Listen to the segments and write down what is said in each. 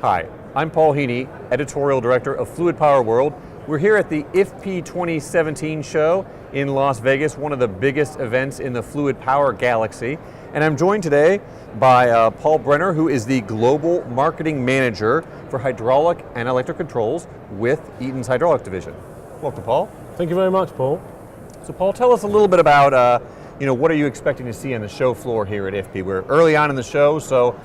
Hi, I'm Paul Heney, Editorial Director of Fluid Power World. We're here at the IFPE 2017 show in Las Vegas, one of the biggest events in the fluid power galaxy. And I'm joined today by Paul Brenner, who is the Global Marketing Manager for Hydraulic and Electric Controls with Eaton's Hydraulic Division. Welcome, Paul. Thank you very much, Paul. So Paul, tell us a little bit about what are you expecting to see on the show floor here at IFPE? We're early on in the show, so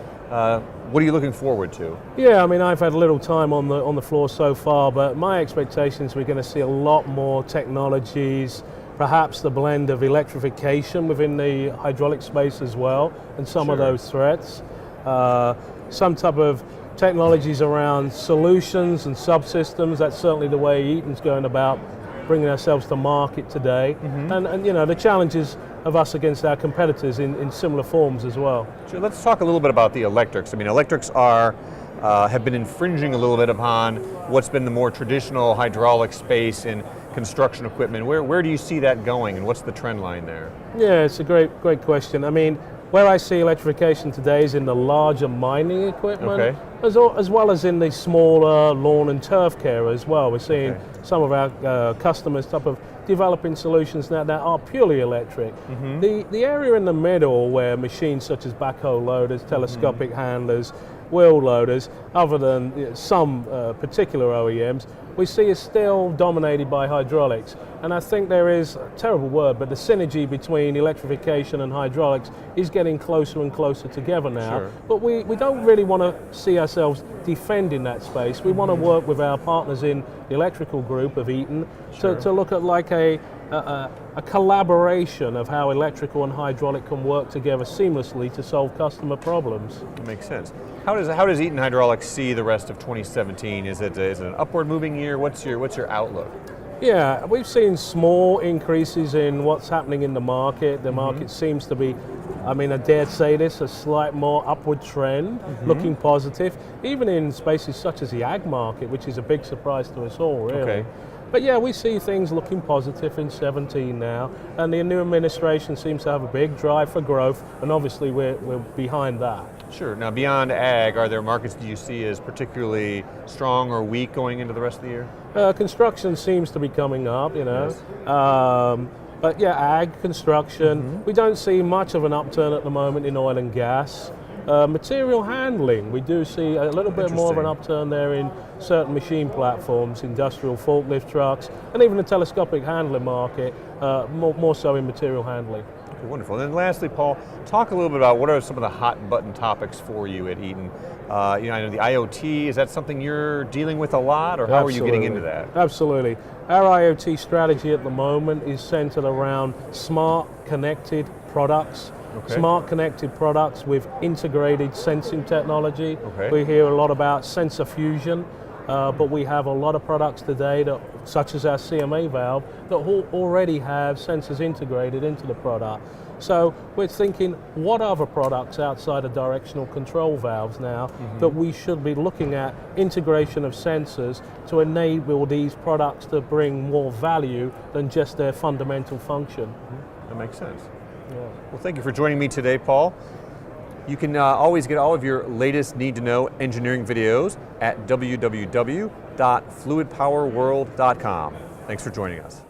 what are you looking forward to? Yeah, I mean, I've had a little time on the floor so far, but my expectations we're going to see a lot more technologies, perhaps the blend of electrification within the hydraulic space as well, and some of those threats. Some type of technologies around solutions and subsystems. That's certainly the way Eaton's going about bringing ourselves to market today. And you know, the challenges of us against our competitors in similar forms as well. Sure, let's talk a little bit about the electrics. I mean, electrics have been infringing a little bit upon what's been the more traditional hydraulic space in construction equipment. Where do you see that going, and what's the trend line there? Yeah, it's a great question. I mean, where I see electrification today is in the larger mining equipment, as well as in the smaller lawn and turf care as well. We're seeing some of our customers type of developing solutions now that are purely electric. The area in the middle where machines such as backhoe loaders, telescopic handlers, wheel loaders, other than some particular OEMs, we see is still dominated by hydraulics. And I think there is, a terrible word, but the synergy between electrification and hydraulics is getting closer and closer together now. But we don't really want to see ourselves defending that space. We want to work with our partners in the electrical group of Eaton to look at like a collaboration of how electrical and hydraulic can work together seamlessly to solve customer problems. That makes sense. How does Eaton Hydraulics see the rest of 2017? Is it an upward moving year? What's your outlook? Yeah, we've seen small increases in what's happening in the market. The market seems to be, I mean, I dare say this, a slight more upward trend, looking positive, even in spaces such as the ag market, which is a big surprise to us all, really. But yeah, we see things looking positive in 17 now, and the new administration seems to have a big drive for growth, and obviously we're behind that. Sure. Now, beyond ag, are there markets that you see as particularly strong or weak going into the rest of the year? Construction seems to be coming up, you know. But yeah, ag, construction. We don't see much of an upturn at the moment in oil and gas. Material handling, we do see a little bit more of an upturn there in certain machine platforms, industrial forklift trucks, and even the telescopic handling market, more so in material handling. Okay, wonderful. And then lastly, Paul, talk a little bit about what are some of the hot button topics for you at Eaton. I know the IoT, is that something you're dealing with a lot, or how are you getting into that? Absolutely. Our IoT strategy at the moment is centered around smart connected products. Smart connected products with integrated sensing technology. We hear a lot about sensor fusion, but we have a lot of products today, such as our CMA valve, that already have sensors integrated into the product. So we're thinking, what other products outside of directional control valves now that we should be looking at integration of sensors to enable these products to bring more value than just their fundamental function. That makes sense. Well, thank you for joining me today, Paul. You can always get all of your latest need-to-know engineering videos at www.fluidpowerworld.com. Thanks for joining us.